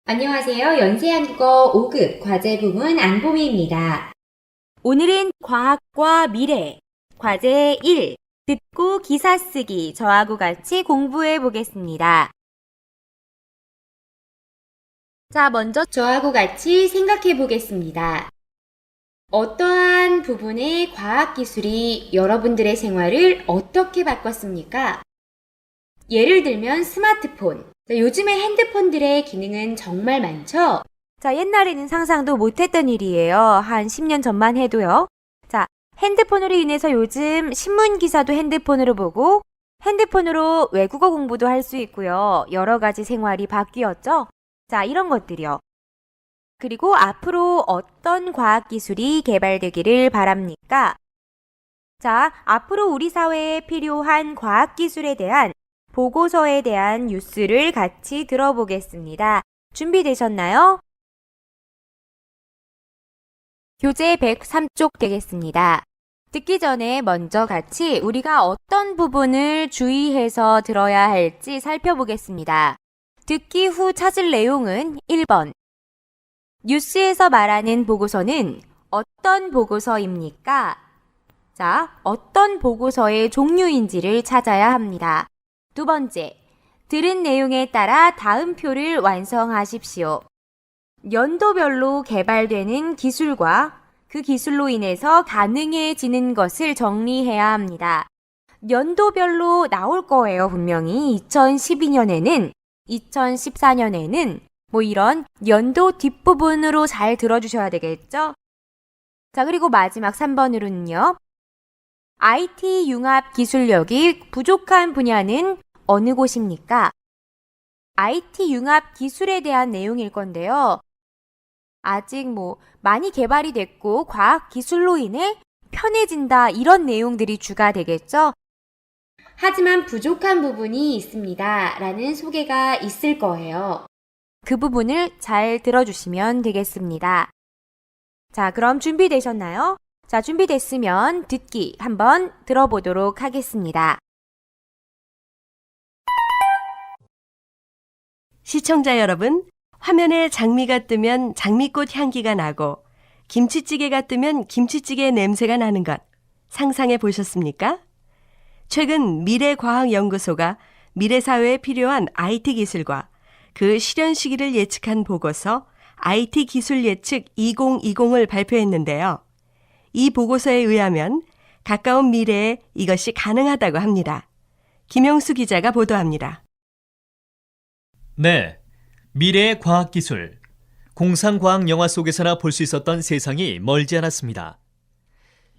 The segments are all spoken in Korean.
안녕하세요. 연세한국어 5급 과제 부문 안보미입니다. 오늘은 과학과 미래, 과제 1, 듣고 기사 쓰기 저하고 같이 공부해 보겠습니다. 자, 먼저 저하고 같이 생각해 보겠습니다. 어떠한 부분의 과학기술이 여러분들의 생활을 어떻게 바꿨습니까? 예를 들면 스마트폰. 요즘의 핸드폰들의 기능은 정말 많죠? 옛날에는 상상도 못했던 일이에요. 한 10년 전만 해도요. 핸드폰으로 인해서 요즘 신문 기사도 핸드폰으로 보고 핸드폰으로 외국어 공부도 할 수 있고요. 여러 가지 생활이 바뀌었죠. 이런 것들이요. 그리고 앞으로 어떤 과학기술이 개발되기를 바랍니까? 앞으로 우리 사회에 필요한 과학기술에 대한 보고서에 대한 뉴스를 같이 들어보겠습니다. 준비되셨나요? 교재 103쪽 되겠습니다. 듣기 전에 먼저 같이 우리가 어떤 부분을 주의해서 들어야 할지 살펴보겠습니다. 듣기 후 찾을 내용은 1번. 뉴스에서 말하는 보고서는 어떤 보고서입니까? 어떤 보고서의 종류인지를 찾아야 합니다. 두 번째, 들은 내용에 따라 다음 표를 완성하십시오. 연도별로 개발되는 기술과 그 기술로 인해서 가능해지는 것을 정리해야 합니다. 연도별로 나올 거예요, 분명히. 2012년에는, 2014년에는 이런 연도 뒷부분으로 잘 들어주셔야 되겠죠? 그리고 마지막 3번으로는요. IT 융합 기술력이 부족한 분야는 어느 곳입니까? IT 융합 기술에 대한 내용일 건데요. 아직 많이 개발이 됐고 과학 기술로 인해 편해진다 이런 내용들이 주가 되겠죠? 하지만 부족한 부분이 있습니다. 라는 소개가 있을 거예요. 그 부분을 잘 들어주시면 되겠습니다. 그럼 준비되셨나요? 준비됐으면 듣기 한번 들어보도록 하겠습니다. 시청자 여러분, 화면에 장미가 뜨면 장미꽃 향기가 나고 김치찌개가 뜨면 김치찌개 냄새가 나는 것 상상해 보셨습니까? 최근 미래과학연구소가 미래사회에 필요한 IT 기술과 그 실현 시기를 예측한 보고서 IT 기술 예측 2020을 발표했는데요. 이 보고서에 의하면 가까운 미래에 이것이 가능하다고 합니다. 김영수 기자가 보도합니다. 네, 미래의 과학기술, 공상과학 영화 속에서나 볼 수 있었던 세상이 멀지 않았습니다.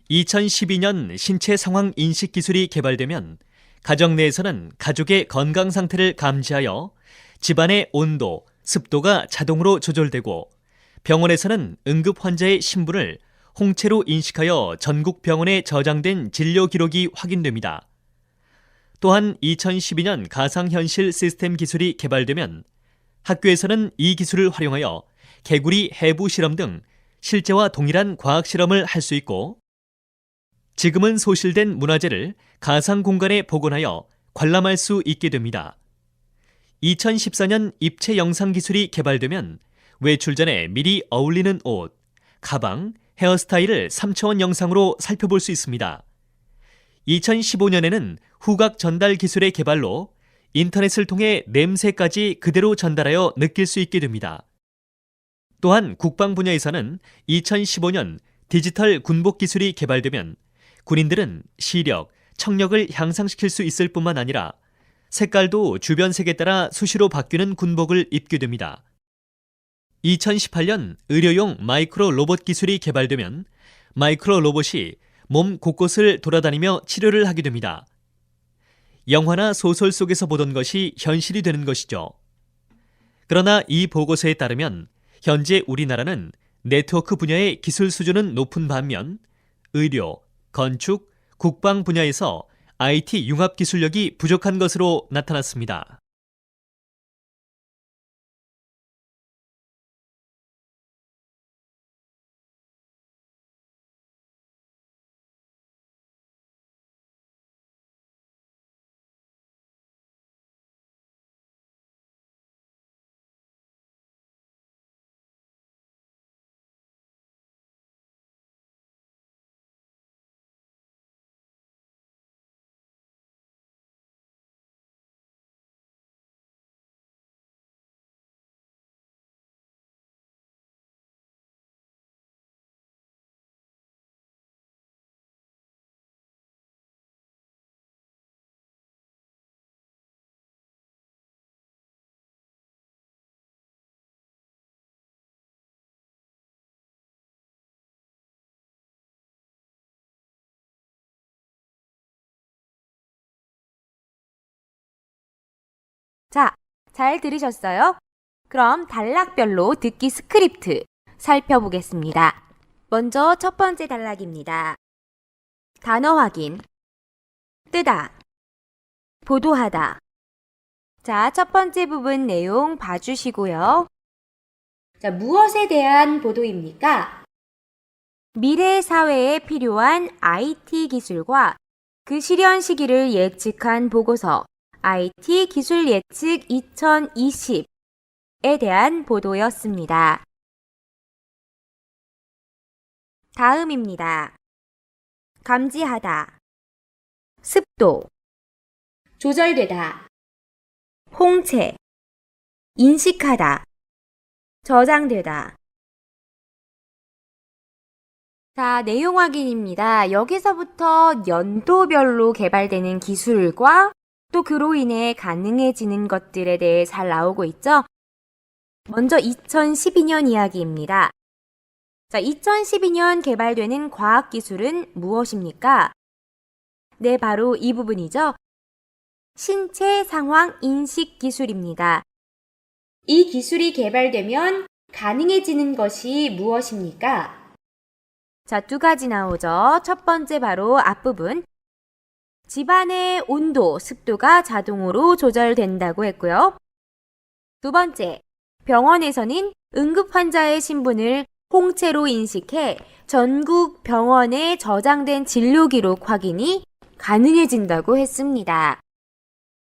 2012년 신체 상황 인식 기술이 개발되면 가정 내에서는 가족의 건강 상태를 감지하여 집안의 온도, 습도가 자동으로 조절되고 병원에서는 응급 환자의 신분을 홍채로 인식하여 전국 병원에 저장된 진료 기록이 확인됩니다. 또한 2012년 가상현실 시스템 기술이 개발되면 학교에서는 이 기술을 활용하여 개구리 해부 실험 등 실제와 동일한 과학 실험을 할 수 있고 지금은 소실된 문화재를 가상 공간에 복원하여 관람할 수 있게 됩니다. 2014년 입체 영상 기술이 개발되면 외출 전에 미리 어울리는 옷, 가방, 헤어스타일을 3차원 영상으로 살펴볼 수 있습니다. 2015년에는 후각 전달 기술의 개발로 인터넷을 통해 냄새까지 그대로 전달하여 느낄 수 있게 됩니다. 또한 국방 분야에서는 2015년 디지털 군복 기술이 개발되면 군인들은 시력, 청력을 향상시킬 수 있을 뿐만 아니라 색깔도 주변 색에 따라 수시로 바뀌는 군복을 입게 됩니다. 2018년 의료용 마이크로 로봇 기술이 개발되면 마이크로 로봇이 몸 곳곳을 돌아다니며 치료를 하게 됩니다. 영화나 소설 속에서 보던 것이 현실이 되는 것이죠. 그러나 이 보고서에 따르면 현재 우리나라는 네트워크 분야의 기술 수준은 높은 반면 의료, 건축, 국방 분야에서 IT 융합 기술력이 부족한 것으로 나타났습니다. 자, 잘 들으셨어요? 그럼 단락별로 듣기 스크립트 살펴보겠습니다. 먼저 첫 번째 단락입니다. 단어 확인. 뜨다. 보도하다. 자, 첫 번째 부분 내용 봐주시고요. 자, 무엇에 대한 보도입니까? 미래 사회에 필요한 IT 기술과 그 실현 시기를 예측한 보고서 IT 기술 예측 2020에 대한 보도였습니다. 다음입니다. 감지하다. 습도. 조절되다. 홍채. 인식하다. 저장되다. 자, 내용 확인입니다. 여기서부터 연도별로 개발되는 기술과 또 그로 인해 가능해지는 것들에 대해 잘 나오고 있죠? 먼저 2012년 이야기입니다. 자, 2012년 개발되는 과학기술은 무엇입니까? 네, 바로 이 부분이죠. 신체 상황 인식 기술입니다. 이 기술이 개발되면 가능해지는 것이 무엇입니까? 자, 두 가지 나오죠. 첫 번째 바로 앞부분. 집안의 온도, 습도가 자동으로 조절된다고 했고요. 두 번째, 병원에서는 응급 환자의 신분을 홍채로 인식해 전국 병원에 저장된 진료 기록 확인이 가능해진다고 했습니다.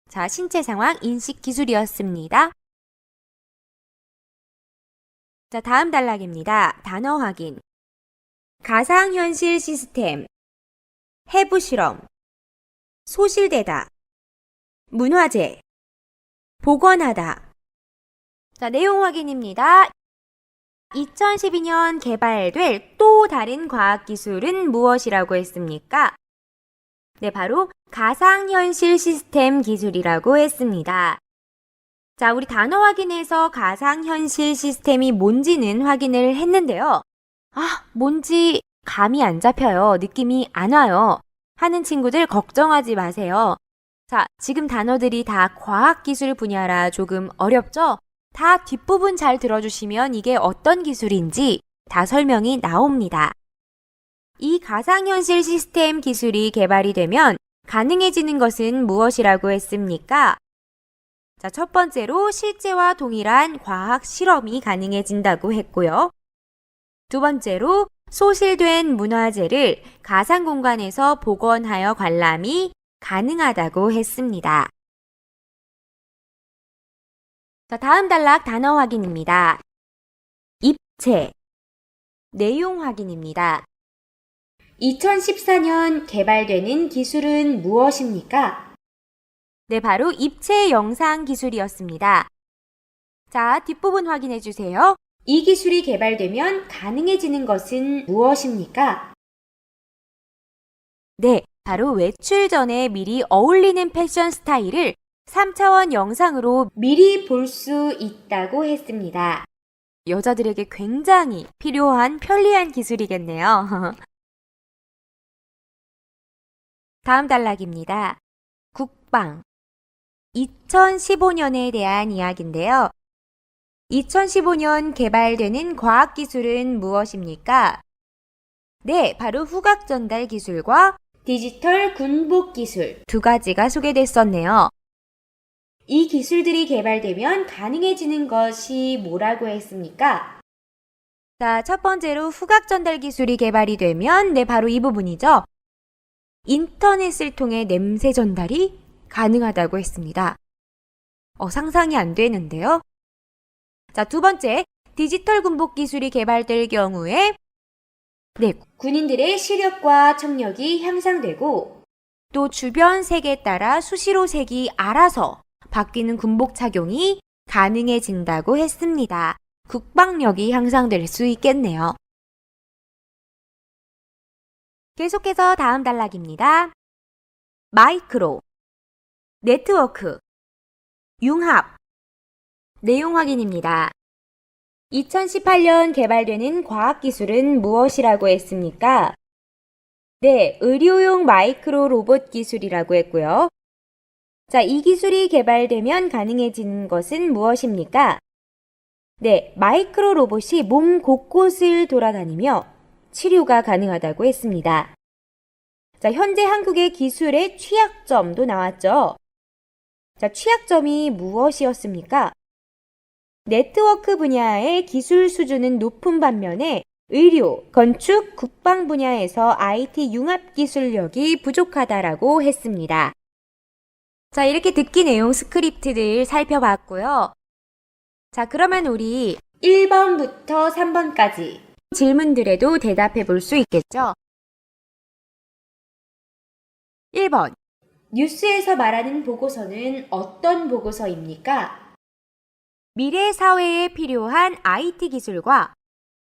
자, 신체 상황 인식 기술이었습니다. 자, 다음 단락입니다. 단어 확인. 가상현실 시스템, 해부 실험, 소실되다, 문화재, 복원하다. 자, 내용 확인입니다. 2012년 개발될 또 다른 과학기술은 무엇이라고 했습니까? 네, 바로 가상현실 시스템 기술이라고 했습니다. 자, 우리 단어 확인에서 가상현실 시스템이 뭔지는 확인을 했는데요. 뭔지 감이 안 잡혀요. 느낌이 안 와요. 하는 친구들 걱정하지 마세요. 자, 지금 단어들이 다 과학기술 분야라 조금 어렵죠? 다 뒷부분 잘 들어주시면 이게 어떤 기술인지 다 설명이 나옵니다. 이 가상현실 시스템 기술이 개발이 되면 가능해지는 것은 무엇이라고 했습니까? 자, 첫 번째로 실제와 동일한 과학 실험이 가능해진다고 했고요. 두 번째로 소실된 문화재를 가상 공간에서 복원하여 관람이 가능하다고 했습니다. 자, 다음 단락 단어 확인입니다. 입체. 내용 확인입니다. 2014년 개발되는 기술은 무엇입니까? 네, 바로 입체 영상 기술이었습니다. 자, 뒷부분 확인해 주세요. 이 기술이 개발되면 가능해지는 것은 무엇입니까? 네, 바로 외출 전에 미리 어울리는 패션 스타일을 3차원 영상으로 미리 볼 수 있다고 했습니다. 여자들에게 굉장히 필요한 편리한 기술이겠네요. 다음 단락입니다. 국방. 2015년에 대한 이야기인데요. 2015년 개발되는 과학기술은 무엇입니까? 네, 바로 후각 전달 기술과 디지털 군복 기술. 두 가지가 소개됐었네요. 이 기술들이 개발되면 가능해지는 것이 뭐라고 했습니까? 자, 첫 번째로 후각 전달 기술이 개발이 되면 네, 바로 이 부분이죠. 인터넷을 통해 냄새 전달이 가능하다고 했습니다. 상상이 안 되는데요. 자, 두 번째, 디지털 군복 기술이 개발될 경우에 네, 군인들의 시력과 청력이 향상되고 또 주변 색에 따라 수시로 색이 알아서 바뀌는 군복 착용이 가능해진다고 했습니다. 국방력이 향상될 수 있겠네요. 계속해서 다음 단락입니다. 마이크로, 네트워크, 융합. 내용 확인입니다. 2018년 개발되는 과학기술은 무엇이라고 했습니까? 네, 의료용 마이크로 로봇 기술이라고 했고요. 자, 이 기술이 개발되면 가능해지는 것은 무엇입니까? 네, 마이크로 로봇이 몸 곳곳을 돌아다니며 치료가 가능하다고 했습니다. 자, 현재 한국의 기술의 취약점도 나왔죠. 자, 취약점이 무엇이었습니까? 네트워크 분야의 기술 수준은 높은 반면에 의료, 건축, 국방 분야에서 IT 융합 기술력이 부족하다라고 했습니다. 자, 이렇게 듣기 내용 스크립트들 살펴봤고요. 자, 그러면 우리 1번부터 3번까지 질문들에도 대답해 볼 수 있겠죠? 1번. 뉴스에서 말하는 보고서는 어떤 보고서입니까? 미래 사회에 필요한 IT 기술과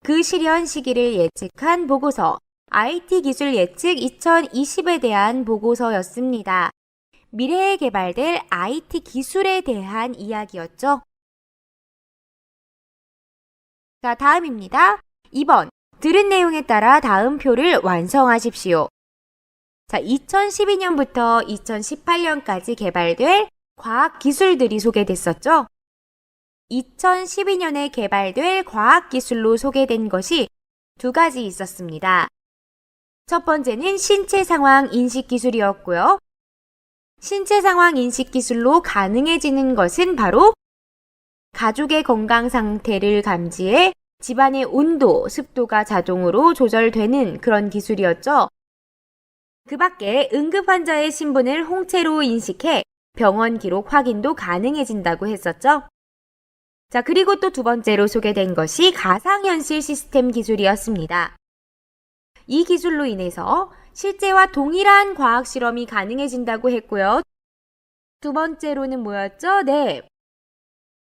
그 실현 시기를 예측한 보고서, IT 기술 예측 2020에 대한 보고서였습니다. 미래에 개발될 IT 기술에 대한 이야기였죠. 자, 다음입니다. 2번. 들은 내용에 따라 다음 표를 완성하십시오. 자, 2012년부터 2018년까지 개발될 과학 기술들이 소개됐었죠. 2012년에 개발될 과학 기술로 소개된 것이 두 가지 있었습니다. 첫 번째는 신체 상황 인식 기술이었고요. 신체 상황 인식 기술로 가능해지는 것은 바로 가족의 건강 상태를 감지해 집안의 온도, 습도가 자동으로 조절되는 그런 기술이었죠. 그 밖에 응급 환자의 신분을 홍채로 인식해 병원 기록 확인도 가능해진다고 했었죠. 자, 그리고 또 두 번째로 소개된 것이 가상현실 시스템 기술이었습니다. 이 기술로 인해서 실제와 동일한 과학 실험이 가능해진다고 했고요. 두 번째로는 뭐였죠? 네.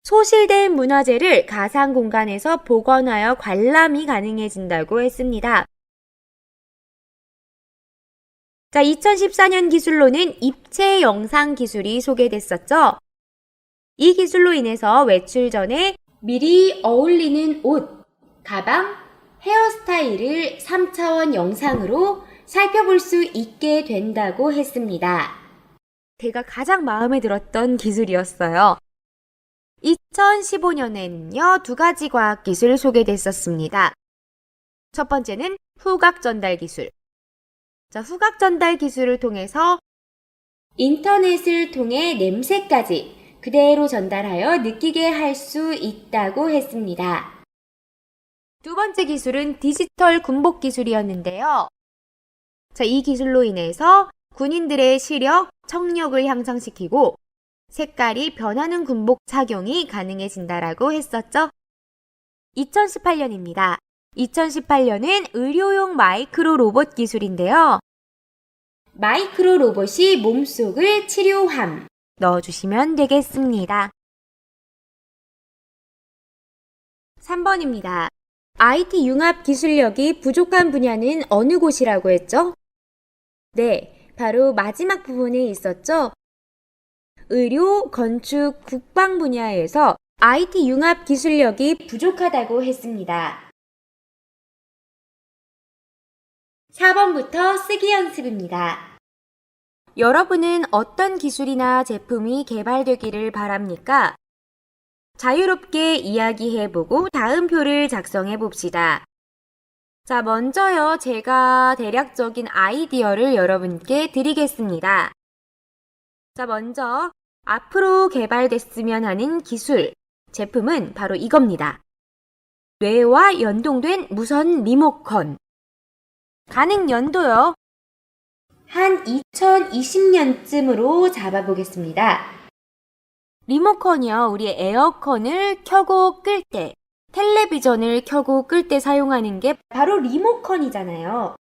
소실된 문화재를 가상 공간에서 복원하여 관람이 가능해진다고 했습니다. 자, 2014년 기술로는 입체 영상 기술이 소개됐었죠. 이 기술로 인해서 외출 전에 미리 어울리는 옷, 가방, 헤어스타일을 3차원 영상으로 살펴볼 수 있게 된다고 했습니다. 제가 가장 마음에 들었던 기술이었어요. 2015년에는요, 두 가지 과학기술 소개됐었습니다. 첫 번째는 후각 전달 기술. 자, 후각 전달 기술을 통해서 인터넷을 통해 냄새까지 그대로 전달하여 느끼게 할 수 있다고 했습니다. 두 번째 기술은 디지털 군복 기술이었는데요. 자, 이 기술로 인해서 군인들의 시력, 청력을 향상시키고 색깔이 변하는 군복 착용이 가능해진다라고 했었죠. 2018년입니다. 2018년은 의료용 마이크로 로봇 기술인데요. 마이크로 로봇이 몸속을 치료함. 넣어주시면 되겠습니다. 3번입니다. IT 융합 기술력이 부족한 분야는 어느 곳이라고 했죠? 네, 바로 마지막 부분에 있었죠. 의료, 건축, 국방 분야에서 IT 융합 기술력이 부족하다고 했습니다. 4번부터 쓰기 연습입니다. 여러분은 어떤 기술이나 제품이 개발되기를 바랍니까? 자유롭게 이야기해보고 다음 표를 작성해 봅시다. 자, 먼저요, 제가 대략적인 아이디어를 여러분께 드리겠습니다. 자, 먼저 앞으로 개발됐으면 하는 기술, 제품은 바로 이겁니다. 뇌와 연동된 무선 리모컨. 가능 연도요. 한 2020년쯤으로 잡아보겠습니다. 리모컨이요, 우리 에어컨을 켜고 끌 때, 텔레비전을 켜고 끌 때 사용하는 게 바로 리모컨이잖아요.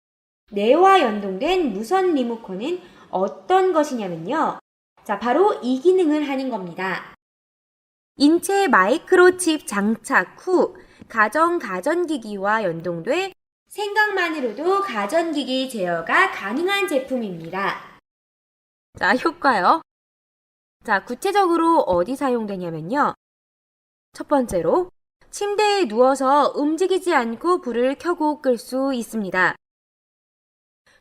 뇌와 연동된 무선 리모컨은 어떤 것이냐면요. 자, 바로 이 기능을 하는 겁니다. 인체 마이크로칩 장착 후 가전기기와 연동돼 생각만으로도 가전기기 제어가 가능한 제품입니다. 자, 효과요. 자, 구체적으로 어디 사용되냐면요. 첫 번째로 침대에 누워서 움직이지 않고 불을 켜고 끌 수 있습니다.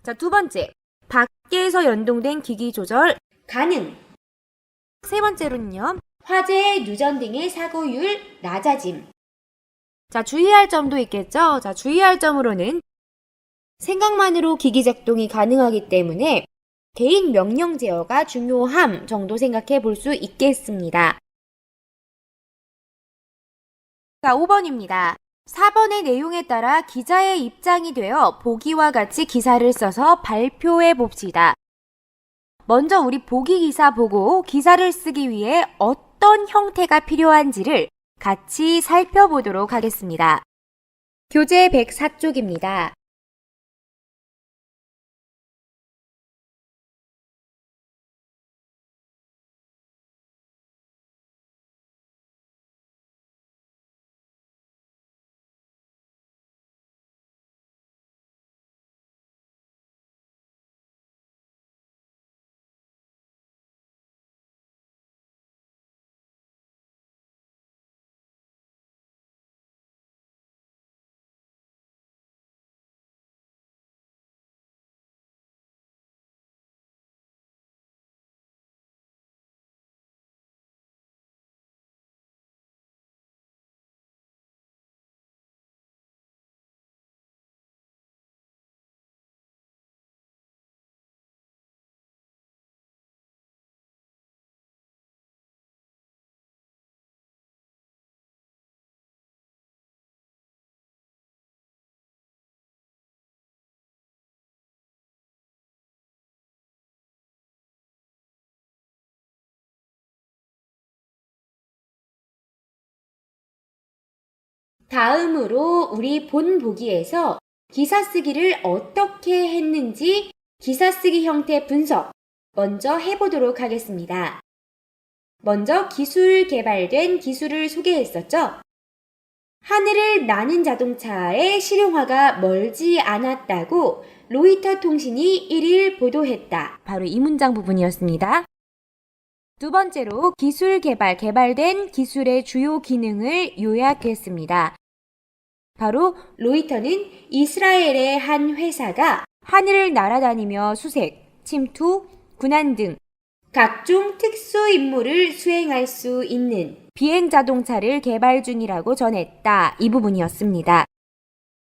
자, 두 번째, 밖에서 연동된 기기 조절 가능. 세 번째로는요. 화재, 누전 등의 사고율 낮아짐. 자, 주의할 점도 있겠죠? 자, 주의할 점으로는 생각만으로 기기 작동이 가능하기 때문에 개인 명령 제어가 중요함 정도 생각해 볼 수 있겠습니다. 자, 5번입니다. 4번의 내용에 따라 기자의 입장이 되어 보기와 같이 기사를 써서 발표해 봅시다. 먼저 우리 보기 기사 보고 기사를 쓰기 위해 어떤 형태가 필요한지를 같이 살펴보도록 하겠습니다. 교재 104쪽입니다. 다음으로 우리 본 보기에서 기사 쓰기를 어떻게 했는지 기사 쓰기 형태 분석 먼저 해보도록 하겠습니다. 먼저 개발된 기술을 소개했었죠. 하늘을 나는 자동차의 실용화가 멀지 않았다고 로이터 통신이 1일 보도했다. 바로 이 문장 부분이었습니다. 두 번째로 개발된 기술의 주요 기능을 요약했습니다. 바로 로이터는 이스라엘의 한 회사가 하늘을 날아다니며 수색, 침투, 군안 등 각종 특수 임무를 수행할 수 있는 비행 자동차를 개발 중이라고 전했다. 이 부분이었습니다.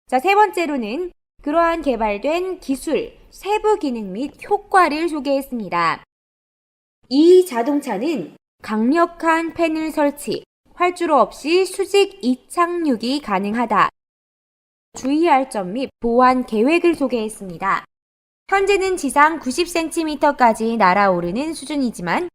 자, 세 번째로는 그러한 개발된 기술, 세부 기능 및 효과를 소개했습니다. 이 자동차는 강력한 패널 설치, 활주로 없이 수직 이착륙이 가능하다. 주의할 점 및 보완 계획을 소개했습니다. 현재는 지상 90cm까지 날아오르는 수준이지만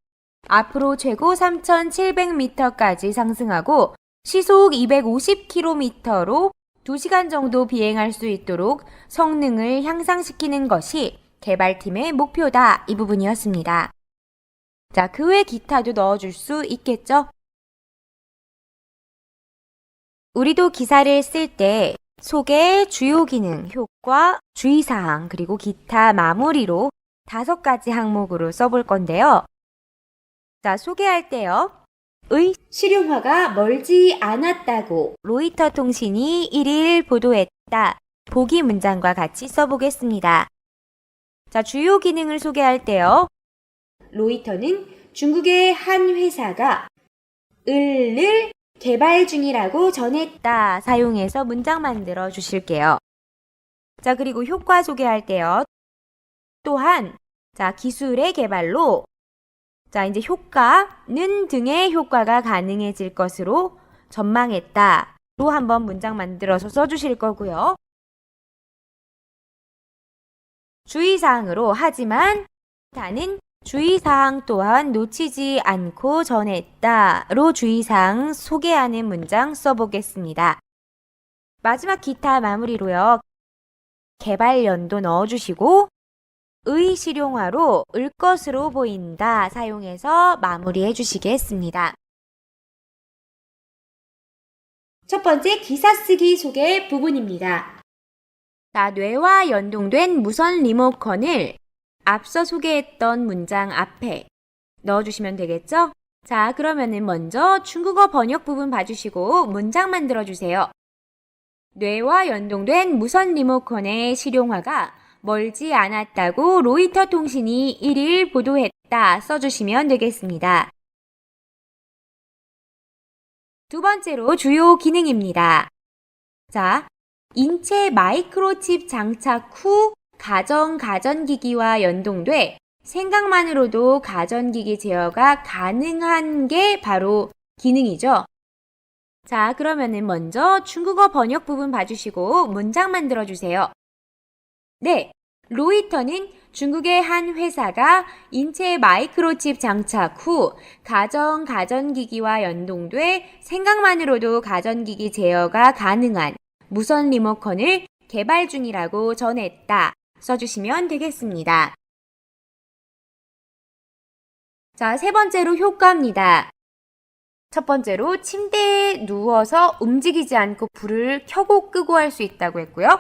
앞으로 최고 3,700m까지 상승하고 시속 250km로 2시간 정도 비행할 수 있도록 성능을 향상시키는 것이 개발팀의 목표다. 이 부분이었습니다. 자, 그 외 기타도 넣어줄 수 있겠죠? 우리도 기사를 쓸 때 소개, 주요 기능, 효과, 주의사항, 그리고 기타 마무리로 5가지 항목으로 써볼 건데요. 자, 소개할 때요. 실용화가 멀지 않았다고 로이터 통신이 1일 보도했다. 보기 문장과 같이 써보겠습니다. 자, 주요 기능을 소개할 때요. 로이터는 중국의 한 회사가 을을 개발 중이라고 전했다. 사용해서 문장 만들어 주실게요. 자, 그리고 효과 소개할 때요. 또한, 자, 기술의 개발로, 자, 이제 효과는 등의 효과가 가능해질 것으로 전망했다. 로 한번 문장 만들어서 써주실 거고요. 주의사항으로 하지만 다는 주의사항 또한 놓치지 않고 전했다로 주의사항 소개하는 문장 써보겠습니다. 마지막 기타 마무리로요. 개발 연도 넣어주시고 실용화로 을 것으로 보인다 사용해서 마무리해 주시겠습니다. 첫 번째 기사 쓰기 소개 부분입니다. 자, 뇌와 연동된 무선 리모컨을 앞서 소개했던 문장 앞에 넣어주시면 되겠죠? 자, 그러면은 먼저 중국어 번역 부분 봐주시고 문장 만들어주세요. 뇌와 연동된 무선 리모컨의 실용화가 멀지 않았다고 로이터 통신이 1일 보도했다 써주시면 되겠습니다. 두 번째로 주요 기능입니다. 자, 인체 마이크로칩 장착 후 가전기기와 연동돼 생각만으로도 가전기기 제어가 가능한 게 바로 기능이죠. 자, 그러면은 먼저 중국어 번역 부분 봐주시고 문장 만들어주세요. 네, 로이터는 중국의 한 회사가 인체 마이크로칩 장착 후 가전기기와 연동돼 생각만으로도 가전기기 제어가 가능한 무선 리모컨을 개발 중이라고 전했다. 써주시면 되겠습니다. 자, 세 번째로 효과입니다. 첫 번째로 침대에 누워서 움직이지 않고 불을 켜고 끄고 할 수 있다고 했고요.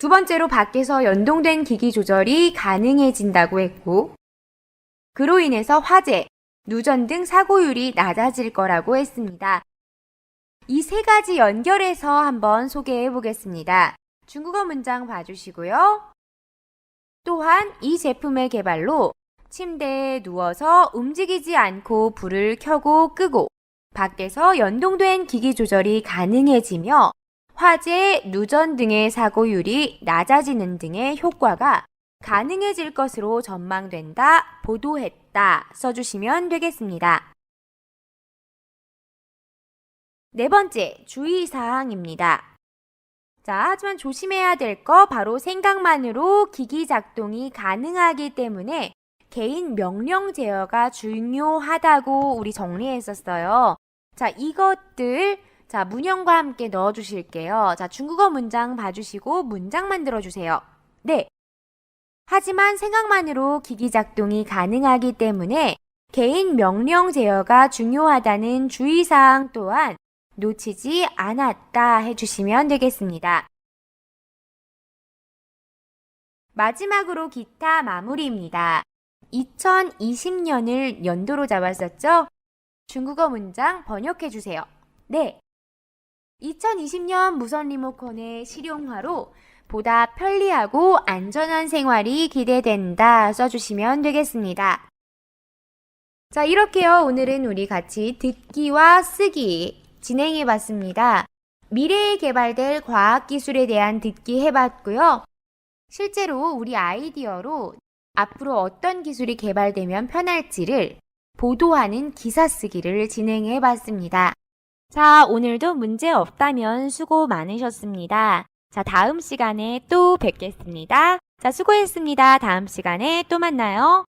두 번째로 밖에서 연동된 기기 조절이 가능해진다고 했고, 그로 인해서 화재, 누전 등 사고율이 낮아질 거라고 했습니다. 이 세 가지 연결해서 한번 소개해 보겠습니다. 중국어 문장 봐주시고요. 또한 이 제품의 개발로 침대에 누워서 움직이지 않고 불을 켜고 끄고 밖에서 연동된 기기 조절이 가능해지며 화재, 누전 등의 사고율이 낮아지는 등의 효과가 가능해질 것으로 전망된다, 보도했다 써주시면 되겠습니다. 네 번째, 주의사항입니다. 자, 하지만 조심해야 될 거 바로 생각만으로 기기 작동이 가능하기 때문에 개인 명령 제어가 중요하다고 우리 정리했었어요. 자, 이것들 자, 문형과 함께 넣어주실게요. 자, 중국어 문장 봐주시고 문장 만들어주세요. 네. 하지만 생각만으로 기기 작동이 가능하기 때문에 개인 명령 제어가 중요하다는 주의사항 또한 놓치지 않았다 해주시면 되겠습니다. 마지막으로 기타 마무리입니다. 2020년을 연도로 잡았었죠? 중국어 문장 번역해주세요. 네. 2020년 무선 리모컨의 실용화로 보다 편리하고 안전한 생활이 기대된다 써주시면 되겠습니다. 자, 이렇게요. 오늘은 우리 같이 듣기와 쓰기 진행해 봤습니다. 미래에 개발될 과학기술에 대한 듣기 해봤고요. 실제로 우리 아이디어로 앞으로 어떤 기술이 개발되면 편할지를 보도하는 기사 쓰기를 진행해 봤습니다. 자, 오늘도 문제 없다면 수고 많으셨습니다. 자, 다음 시간에 또 뵙겠습니다. 자, 수고했습니다. 다음 시간에 또 만나요.